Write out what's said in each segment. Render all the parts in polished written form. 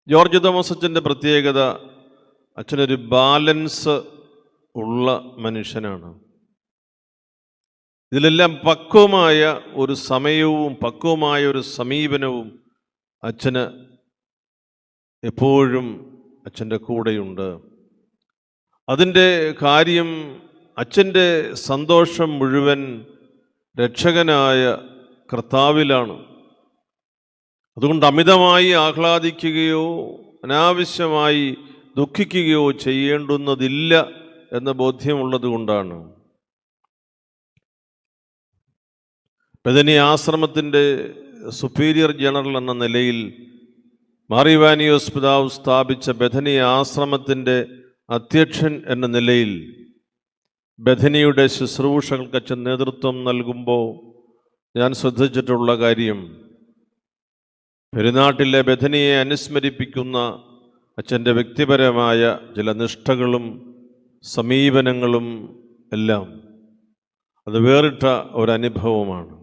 George Thomas അച്ഛൻ്റെ പ്രത്യേകത, അച്ഛനൊരു ബാലൻസ് ഉള്ള മനുഷ്യനാണ്. ഇതിലെല്ലാം പക്വമായ ഒരു സമയവും പക്വമായ ഒരു സമീപനവും അച്ഛന് എപ്പോഴും അച്ഛൻ്റെ കൂടെയുണ്ട്. അതിൻ്റെ കാര്യം അച്ഛൻ്റെ സന്തോഷം മുഴുവൻ രക്ഷകനായ കർത്താവിലാണ്. അതുകൊണ്ട് അമിതമായി ആഹ്ലാദിക്കുകയോ അനാവശ്യമായി ദുഃഖിക്കുകയോ ചെയ്യേണ്ടുന്നതില്ല എന്ന ബോധ്യമുള്ളത് കൊണ്ടാണ്. ബഥനി ആശ്രമത്തിൻ്റെ സുപ്പീരിയർ ജനറൽ എന്ന നിലയിൽ മാർ ഇവാനിയോസ് പിതാവ് സ്ഥാപിച്ച ബഥനി ആശ്രമത്തിൻ്റെ അധ്യക്ഷൻ എന്ന നിലയിൽ ബഥനിയുടെ ശുശ്രൂഷകൾക്ക് അച്ഛൻ നേതൃത്വം നൽകുമ്പോൾ ഞാൻ ശ്രദ്ധിച്ചിട്ടുള്ള കാര്യം, പെരുന്നാട്ടിലെ ബഥനിയെ അനുസ്മരിപ്പിക്കുന്ന അച്ഛൻ്റെ വ്യക്തിപരമായ ചില നിഷ്ഠകളും സമീപനങ്ങളും എല്ലാം അത് വേറിട്ട ഒരനുഭവമാണ്.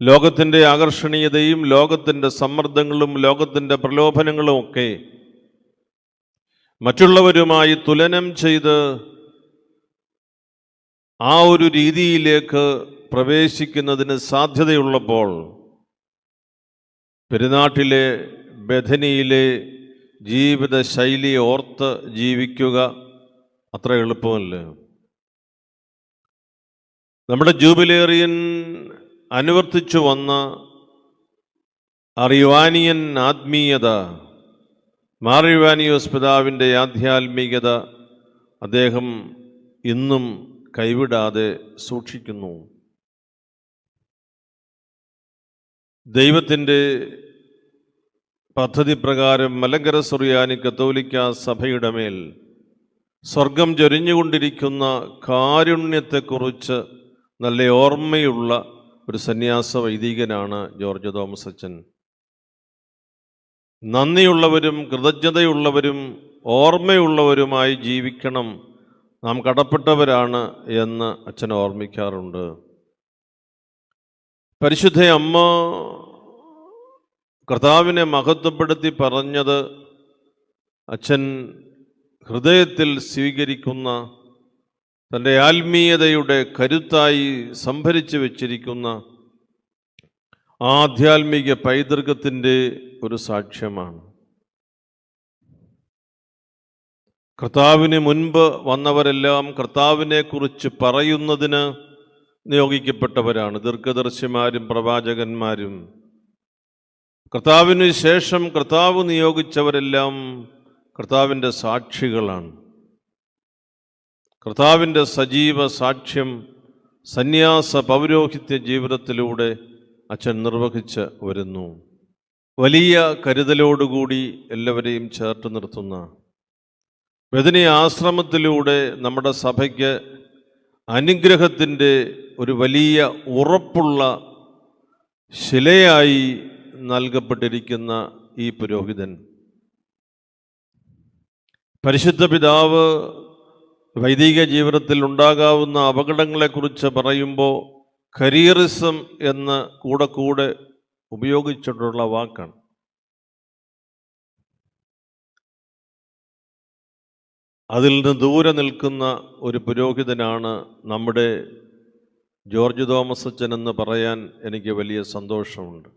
ലോകത്തിൻ്റെ ആകർഷണീയതയും ലോകത്തിൻ്റെ സമ്മർദ്ദങ്ങളും ലോകത്തിൻ്റെ പ്രലോഭനങ്ങളും ഒക്കെ മറ്റുള്ളവരുമായി തുലനം ചെയ്ത് ആ ഒരു രീതിയിലേക്ക് പ്രവേശിക്കുന്നതിന് സാധ്യതയുള്ളപ്പോൾ പെരുന്നാട്ടിലെ ബഥനിയിലെ ജീവിത ശൈലി ഓർത്ത് ജീവിക്കുക അത്ര എളുപ്പമല്ല. നമ്മുടെ ജൂബിലേറിയൻ അനുവർത്തിച്ചു വന്ന അറിവാനിയൻ ആത്മീയത, മാർ ഇവാനിയോസ് പിതാവിൻ്റെ ആധ്യാത്മികത അദ്ദേഹം ഇന്നും കൈവിടാതെ സൂക്ഷിക്കുന്നു. ദൈവത്തിൻ്റെ പദ്ധതി പ്രകാരം മലങ്കര സുറിയാനി കത്തോലിക്ക സഭയുടെ മേൽ സ്വർഗം ചൊരിഞ്ഞുകൊണ്ടിരിക്കുന്ന കാരുണ്യത്തെക്കുറിച്ച് നല്ല ഓർമ്മയുള്ള ഒരു സന്യാസ വൈദികനാണ് ജോർജ് തോമസ് അച്ഛൻ. നന്ദിയുള്ളവരും കൃതജ്ഞതയുള്ളവരും ഓർമ്മയുള്ളവരുമായി ജീവിക്കണം, നാം കടപ്പെട്ടവരാണ് എന്ന് അച്ഛൻ ഓർമ്മിക്കാറുണ്ട്. പരിശുദ്ധ അമ്മ കർത്താവിനെ മഹത്വപ്പെടുത്തി പറഞ്ഞത് അച്ഛൻ ഹൃദയത്തിൽ സ്വീകരിക്കുന്ന തൻ്റെ ആത്മീയതയുടെ കരുത്തായി സംഭരിച്ചു വച്ചിരിക്കുന്ന ആധ്യാത്മിക പൈതൃകത്തിൻ്റെ ഒരു സാക്ഷ്യമാണ്. കർത്താവിന് മുൻപ് വന്നവരെല്ലാം കർത്താവിനെ കുറിച്ച് പറയുന്നതിന് നിയോഗിക്കപ്പെട്ടവരാണ്. ദീർഘദർശിമാരും പ്രവാചകന്മാരും. കർത്താവിന് ശേഷം കർത്താവ് നിയോഗിച്ചവരെല്ലാം കർത്താവിൻ്റെ സാക്ഷികളാണ്. കർത്താവിൻ്റെ സജീവ സാക്ഷ്യം സന്യാസ പൗരോഹിത്യ ജീവിതത്തിലൂടെ അച്ഛൻ നിർവഹിച്ച് വരുന്നു. വലിയ കരുതലോടുകൂടി എല്ലാവരെയും ചേർത്ത് നിർത്തുന്ന ബഥനി ആശ്രമത്തിലൂടെ നമ്മുടെ സഭയ്ക്ക് അനുഗ്രഹത്തിൻ്റെ ഒരു വലിയ ഉറപ്പുള്ള ശിലയായി നൽകപ്പെട്ടിരിക്കുന്ന ഈ പുരോഹിതൻ, പരിശുദ്ധ പിതാവ് വൈദിക ജീവിതത്തിൽ ഉണ്ടാകാവുന്ന അപകടങ്ങളെക്കുറിച്ച് പറയുമ്പോൾ കരിയറിസം എന്ന് കൂടെ ഉപയോഗിച്ചിട്ടുള്ള വാക്കാണ്. അതിൽ നിന്ന് ദൂരെ നിൽക്കുന്ന ഒരു പുരോഹിതനാണ് നമ്മുടെ ജോർജ് തോമസ് അച്ഛൻ എന്ന് പറയാൻ എനിക്ക് വലിയ സന്തോഷമുണ്ട്.